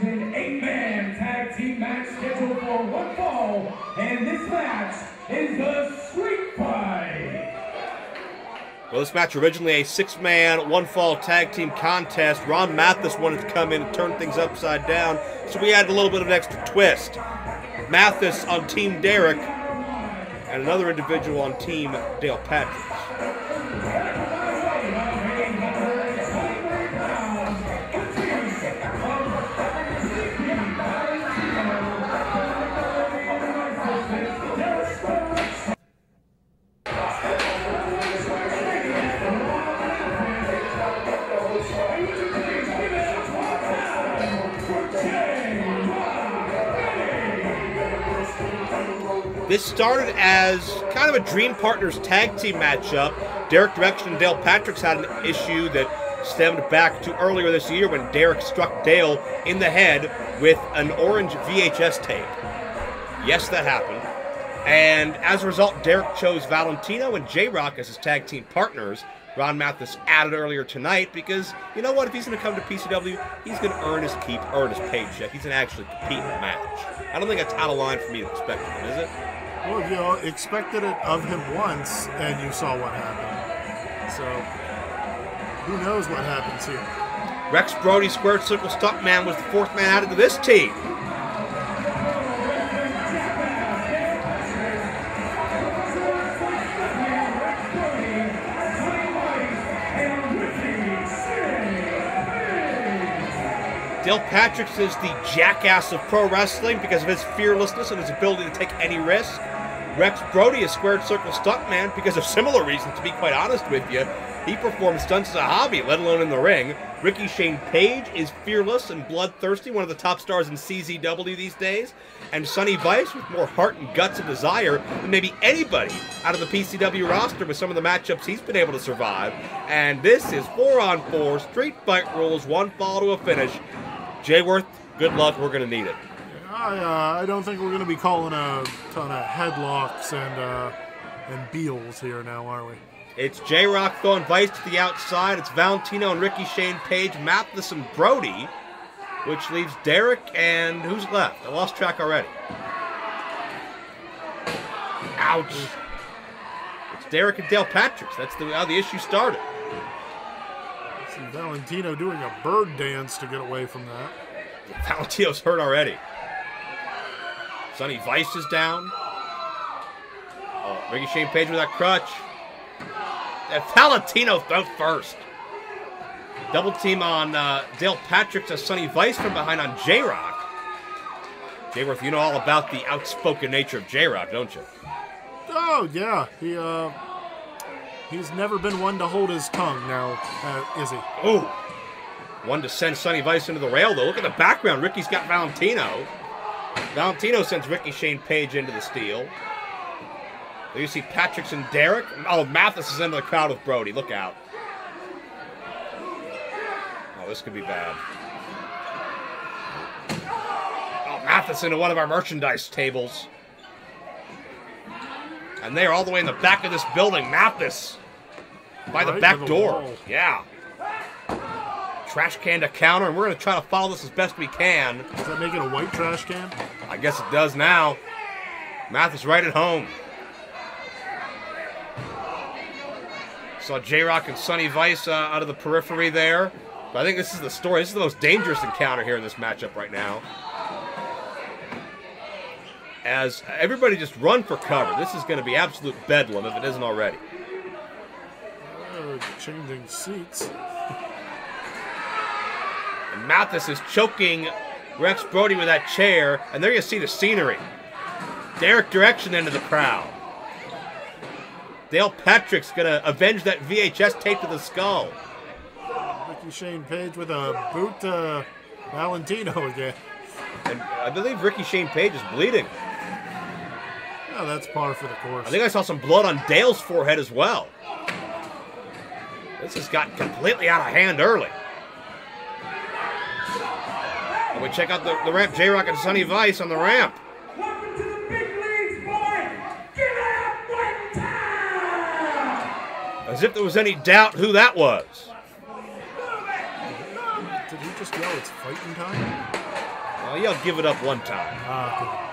an 8-man tag team match scheduled for one fall, and this match is the Street Fight. Well, this match originally a 6-man, one-fall tag team contest. Ron Mathis wanted to come in and turn things upside down, so we added a little bit of an extra twist. Mathis on Team Derek, and another individual on Team Dale Patrick. This started as kind of a Dream Partners tag team matchup. Derek Direction and Dale Patrick's had an issue that stemmed back to earlier this year when Derek struck Dale in the head with an orange VHS tape. Yes, that happened. And as a result, Derek chose Valentino and J-Rocc as his tag team partners. Ron Mathis added earlier tonight because, you know what, if he's going to come to PCW, he's going to earn his keep, earn his paycheck. He's going to actually compete in the match. I don't think that's out of line for me to expect of him, is it? Well, you expected it of him once, and you saw what happened. So, who knows what happens here. Rex Brody, Squared Circle Stuntman, was the 4th man added to this team. Dale Patrick is the jackass of pro wrestling because of his fearlessness and his ability to take any risk. Rex Brody is Squared Circle Stuntman because of similar reasons, to be quite honest with you. He performs stunts as a hobby, let alone in the ring. Ricky Shane Page is fearless and bloodthirsty, one of the top stars in CZW these days. And Sonny Vice with more heart and guts and desire than maybe anybody out of the PCW roster with some of the matchups he's been able to survive. And this is 4-on-4, street fight rules, one fall to a finish. J-Worth, good luck. We're going to need it. I don't think we're going to be calling a ton of headlocks and Beals here now, are we? It's J-Rocc throwing Vice to the outside. It's Valentino and Ricky Shane Page, Mathis and Brody, which leaves Derek and who's left? I lost track already. Ouch. It's Derek and Dale Patrick. That's how the issue started. See Valentino doing a bird dance to get away from that. Yeah, Valentino's hurt already. Sonny Vice is down. Oh, Ricky Shane Page with that crutch. And Valentino fell first. Double team on Dale Patrick to Sonny Vice from behind on J-Rocc. J-Worth, you know all about the outspoken nature of J-Rocc, don't you? Oh, yeah. He's never been one to hold his tongue now, is he? Oh, one to send Sonny Vice into the rail, though. Look at the background. Ricky's got Valentino. Valentino sends Ricky Shane Page into the steel. There you see Patrick's and Derek. Oh, Mathis is into the crowd with Brody. Look out. Oh, this could be bad. Oh, Mathis into one of our merchandise tables. And they are all the way in the back of this building. Mathis by the back door. Wall. Yeah. Trash can to counter, and we're going to try to follow this as best we can. Does that make it a white trash can? I guess it does now. Mathis right at home. Saw J-Rocc and Sonny Vice out of the periphery there. But I think this is the story. This is the most dangerous encounter here in this matchup right now. As everybody just run for cover. This is going to be absolute bedlam if it isn't already. Changing seats. And Mathis is choking Rex Brody with that chair. And there you see the scenery. Derek Direction into the crowd. Dale Patrick's going to avenge that VHS tape to the skull. Ricky Shane Page with a boot to Valentino again. And I believe Ricky Shane Page is bleeding. Yeah, that's par for the course. I think I saw some blood on Dale's forehead as well. This has gotten completely out of hand early. And we check out the ramp. J-Rocc and Sonny Vice on the ramp. Welcome to the big leagues, boy! Give it up one time! As if there was any doubt who that was. Did he just yell it's fighting time? Well, you'll give it up one time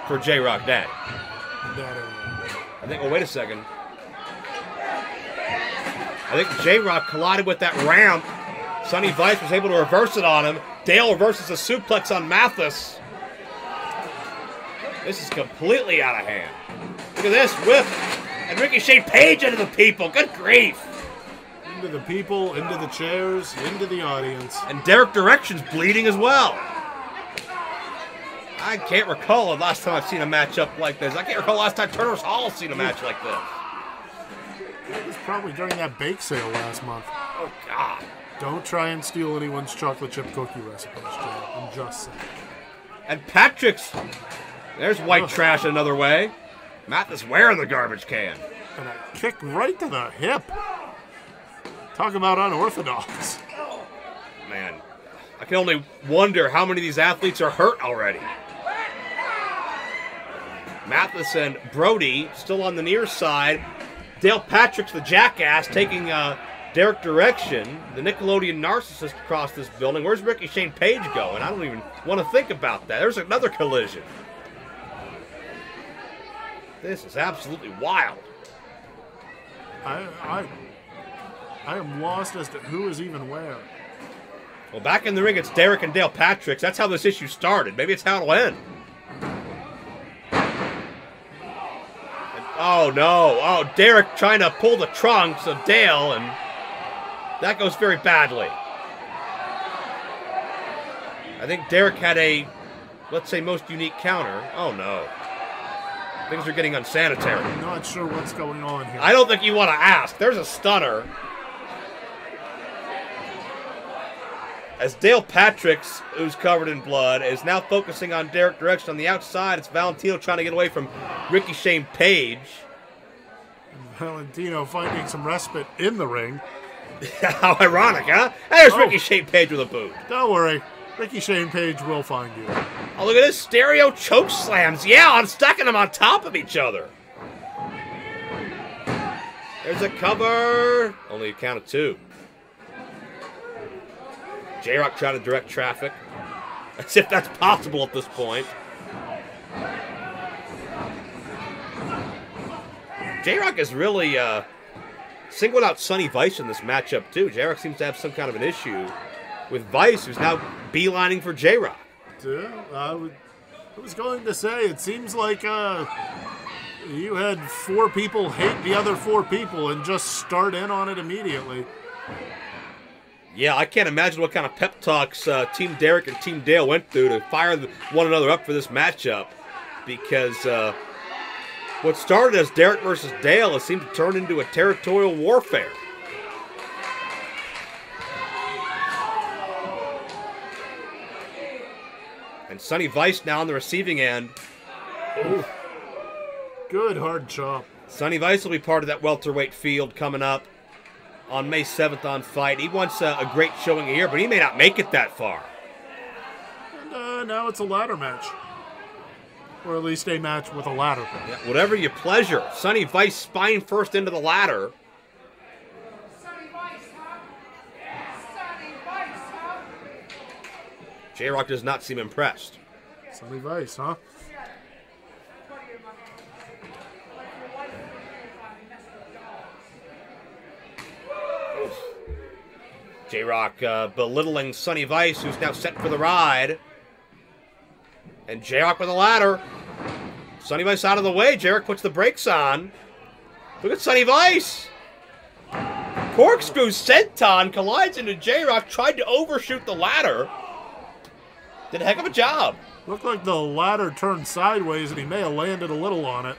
for J-Rocc Daddy. I think, oh, wait a second. I think J-Rocc collided with that ramp. Sonny Vice was able to reverse it on him. Dale reverses a suplex on Mathis. This is completely out of hand. Look at this whip. And Ricochet Page into the people. Good grief. Into the people, into the chairs, into the audience. And Derek Direction's bleeding as well. I can't recall the last time I've seen a matchup like this. I can't recall the last time Turner's Hall's seen a match like this. It was probably during that bake sale last month. Oh, God. Don't try and steal anyone's chocolate chip cookie recipes, Joe. I'm just saying. And Patrick's. There's white trash another way. Mathis wearing the garbage can. And a kick right to the hip. Talk about unorthodox. Man, I can only wonder how many of these athletes are hurt already. Mathis and Brody still on the near side. Dale Patrick's the jackass taking Derek Direction, the Nickelodeon narcissist across this building. Where's Ricochet Page going? I don't even want to think about that. There's another collision. This is absolutely wild. I am lost as to who is even where. Well, back in the ring, it's Derek and Dale Patrick's. That's how this issue started. Maybe it's how it'll end. Oh, no. Oh, Derek trying to pull the trunks of Dale, and that goes very badly. I think Derek had a, let's say, most unique counter. Oh, no. Things are getting unsanitary. I'm not sure what's going on here. I don't think you want to ask. There's a stunner. As Dale Patrick's, who's covered in blood, is now focusing on Derek Direction on the outside. It's Valentino trying to get away from Ricochet Page. Valentino finding some respite in the ring. How ironic, huh? There's Ricochet Page with a boot. Don't worry. Ricochet Page will find you. Oh, look at this. Stereo choke slams. Yeah, I'm stacking them on top of each other. There's a cover. Only a count of two. J-Rocc trying to direct traffic. As if that's possible at this point. J-Rocc is really singled out Sonny Vice in this matchup, too. J-Rocc seems to have some kind of an issue with Vice, who's now beelining for J-Rocc. Yeah, I was going to say, it seems like you had 4 people hate the other 4 people and just start in on it immediately. Yeah, I can't imagine what kind of pep talks Team Derek and Team Dale went through to fire one another up for this matchup, because what started as Derek versus Dale has seemed to turn into a territorial warfare. And Sonny Vice now on the receiving end. Ooh. Good hard chop. Sonny Vice will be part of that welterweight field coming up on May 7th on Fight. He wants a great showing here, but he may not make it that far. And now it's a ladder match. Or at least a match with a ladder. Yeah, whatever your pleasure. Sonny Vice spine first into the ladder. J-Rocc does not seem impressed. Sonny Vice, huh? J-Rocc belittling Sonny Vice, who's now set for the ride. And J-Rocc with a ladder. Sonny Vice out of the way. J-Rocc puts the brakes on. Look at Sonny Vice. Corkscrew senton collides into J-Rocc. Tried to overshoot the ladder. Did a heck of a job. Looked like the ladder turned sideways and he may have landed a little on it.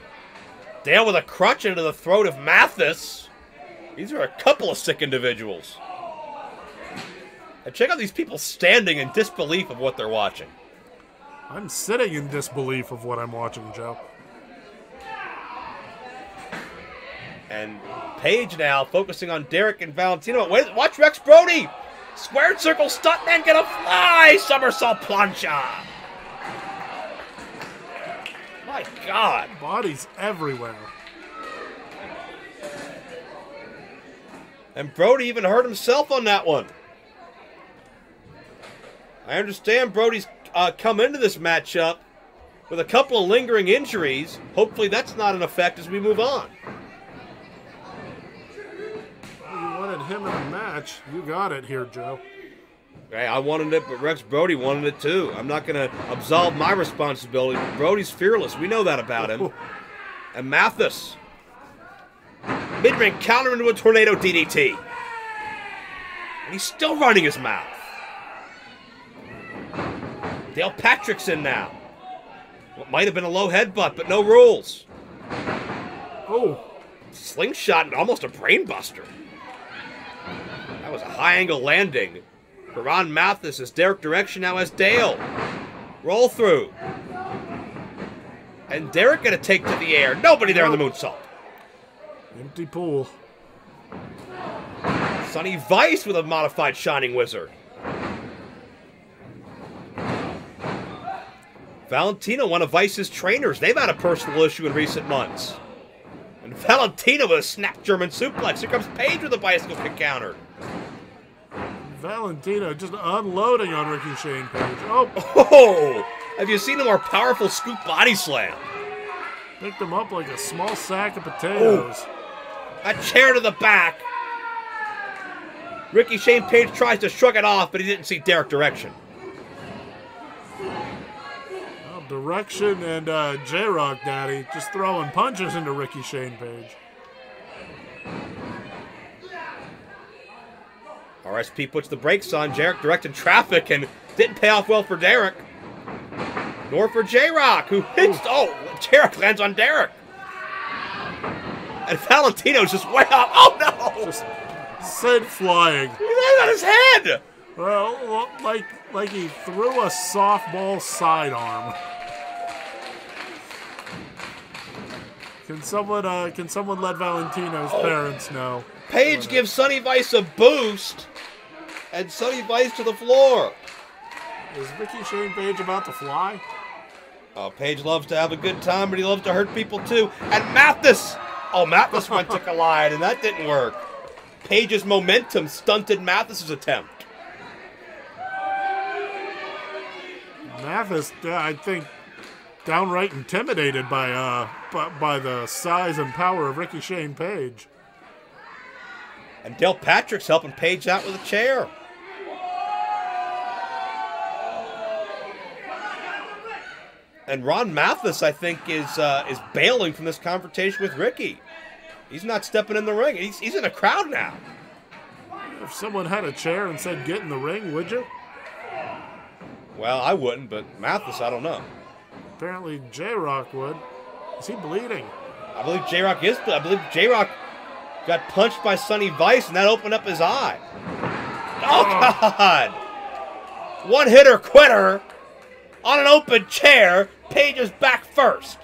Dale with a crutch into the throat of Mathis. These are a couple of sick individuals. And check out these people standing in disbelief of what they're watching. I'm sitting in disbelief of what I'm watching, Joe. And Page now focusing on Derek and Valentino. Wait, watch Rex Brody. Squared circle stuntman gonna fly. Somersault plancha. My God. Bodies everywhere. And Brody even hurt himself on that one. I understand Brody's come into this matchup with a couple of lingering injuries. Hopefully that's not an effect as we move on. You wanted him in the match. You got it here, Joe. Hey, I wanted it, but Rex Brody wanted it too. I'm not going to absolve my responsibility. Brody's fearless. We know that about him. And Mathis. Mid-ring counter into a tornado DDT. And he's still running his mouth. Dale Patrick's in now. What might have been a low headbutt, but no rules. Oh. Slingshot and almost a brainbuster. That was a high-angle landing. For Ron Mathis as Derek direction now has Dale. Roll through. And Derek gonna take to the air. Nobody there in the moonsault. Empty pool. Sonny Vice with a modified Shining Wizard. Valentino, one of Vice's trainers. They've had a personal issue in recent months. And Valentino with a snap German suplex. Here comes Page with a bicycle kick counter. Valentino just unloading on Ricky Shane Page. Oh. Oh! Have you seen a more powerful scoop body slam? Picked him up like a small sack of potatoes. Oh. A chair to the back. Ricky Shane Page tries to shrug it off, but he didn't see Derek direction. Well, direction and J-Rocc Daddy just throwing punches into Ricky Shane Page. RSP puts the brakes on. J-Rocc directed traffic and didn't pay off well for Derek. Nor for J-Rocc, who hits... Oh, J-Rocc lands on Derek. And Valentino's just way off. Oh, no! Just sent flying. He landed on his head! Well, like he threw a softball sidearm. Can someone let Valentino's parents know? Page gives Sonny Vice a boost, and Sonny Vice to the floor. Is Ricky Shane Page about to fly? Oh, Page loves to have a good time, but he loves to hurt people too. And Mathis! Oh, Mathis went to collide, and that didn't work. Page's momentum stunted Mathis's attempt. Mathis, I think, downright intimidated by the size and power of Ricky Shane Page. And Dale Patrick's helping Page out with a chair. And Ron Mathis, I think, is bailing from this confrontation with Ricky. He's not stepping in the ring. He's in a crowd now. If someone had a chair and said, "Get in the ring," would you? Well, I wouldn't, but Mathis, I don't know. Apparently, J-Rocc would. Is he bleeding? I believe J-Rocc is. I believe J-Rocc got punched by Sonny Vice, and that opened up his eye. Oh, God! One-hitter quitter on an open chair. Page is back first.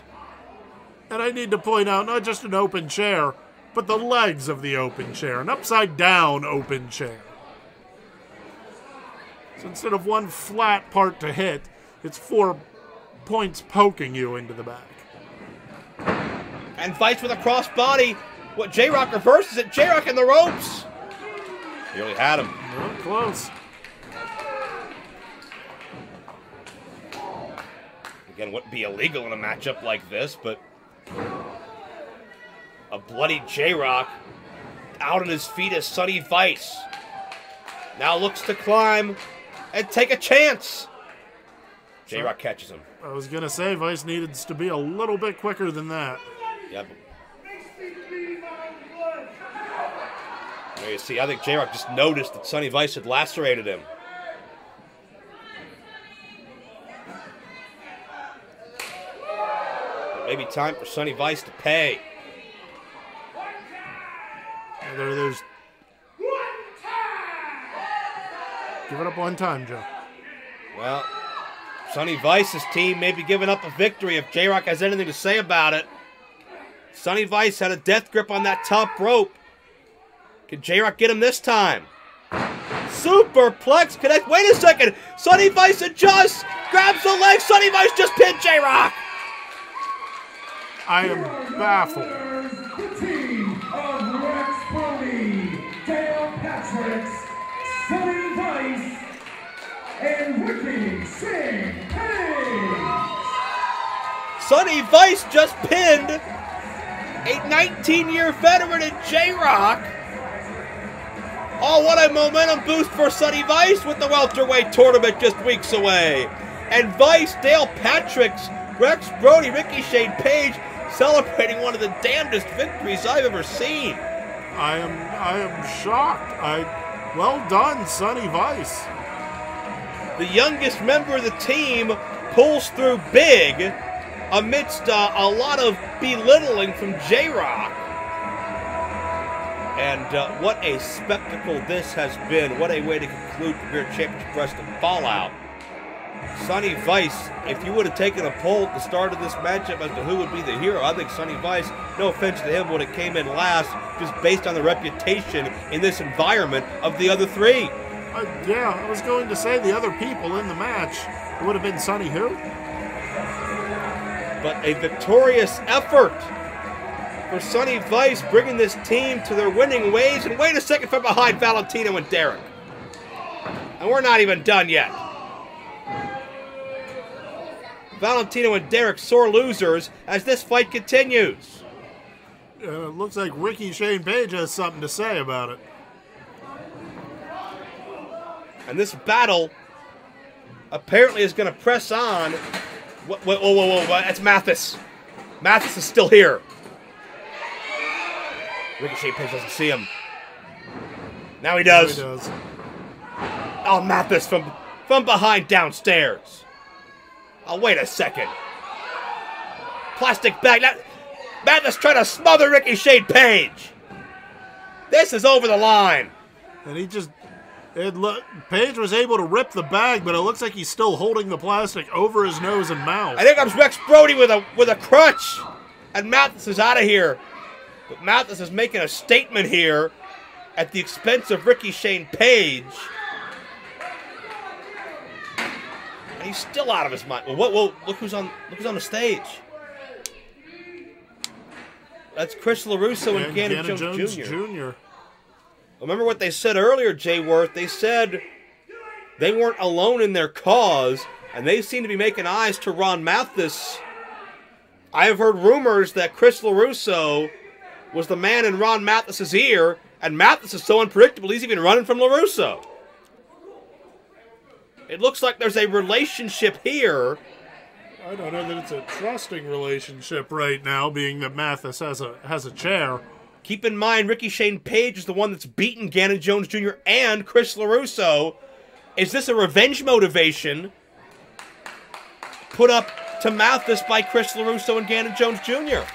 And I need to point out, not just an open chair, but the legs of the open chair. An upside-down open chair. So instead of one flat part to hit, it's 4 points poking you into the back. And Vice with a crossbody. What J-Rocc reverses it. J-Rocc in the ropes. He really had him. Well, close. Again, wouldn't be illegal in a matchup like this, but a bloody J-Rocc out on his feet as Sonny Vice now looks to climb and take a chance. J-Rocc catches him. I was going to say, Vice needed to be a little bit quicker than that. Yep. There you see, I think J-Rocc just noticed that Sonny Vice had lacerated him. It may be time for Sonny Vice to pay. There's... Give it up one time, Joe. Well, Sonny Vice's team may be giving up a victory if J-Rocc has anything to say about it. Sonny Vice had a death grip on that top rope. Can J-Rocc get him this time? Superplex connect. Wait a second. Sonny Vice adjusts. Grabs the leg. Sonny Vice just pinned J-Rocc. I am baffled. The team of Rex Brody, Dale Patrick, Sonny Vice, and Ricky Shane Sonny Vice just pinned a 19-year veteran in J-Rocc. Oh, what a momentum boost for Sonny Vice with the welterweight tournament just weeks away. And Vice, Dale Patricks, Rex Brody, Ricky Shane Page celebrating one of the damnedest victories I've ever seen. I am shocked. Well done, Sonny Vice. The youngest member of the team pulls through big amidst a lot of belittling from J-Rocc. And what a spectacle this has been. What a way to conclude Premier Championship Wrestling Fallout. Sonny Vice, if you would have taken a poll at the start of this matchup as to who would be the hero, I think Sonny Vice, no offense to him, would have came in last just based on the reputation in this environment of the other three. Yeah, I was going to say the other people in the match. It would have been Sonny who? But a victorious effort for Sonny Vice, bringing this team to their winning ways. And wait a second, from behind Valentino and Derek. And we're not even done yet. Valentino and Derek sore losers as this fight continues. It looks like Ricky Shane Page has something to say about it. And this battle apparently is going to press on. Whoa, that's Mathis. Mathis is still here. Ricochet Page doesn't see him. Now he does. Now he does. Oh, Mathis from behind downstairs. Oh, wait a second. Plastic bag. Mathis trying to smother Ricochet Page. This is over the line. And he just... Page was able to rip the bag, but it looks like he's still holding the plastic over his nose and mouth. I think comes Rex Brody with a crutch. And Mathis is out of here. But Mathis is making a statement here at the expense of Ricky Shane Page. And he's still out of his mind. Whoa, look who's on the stage. That's Chris LaRusso and Gannon Jones Jr. Remember what they said earlier, J-Rocc? They said they weren't alone in their cause, and they seem to be making eyes to Ron Mathis. I have heard rumors that Chris LaRusso was the man in Ron Mathis's ear, and Mathis is so unpredictable he's even running from LaRusso. It looks like there's a relationship here. I don't know that it's a trusting relationship right now, being that Mathis has a chair. Keep in mind, Ricky Shane Page is the one that's beaten Gannon Jones Jr. and Chris LaRusso. Is this a revenge motivation put up to Mathis by Chris LaRusso and Gannon Jones Jr.?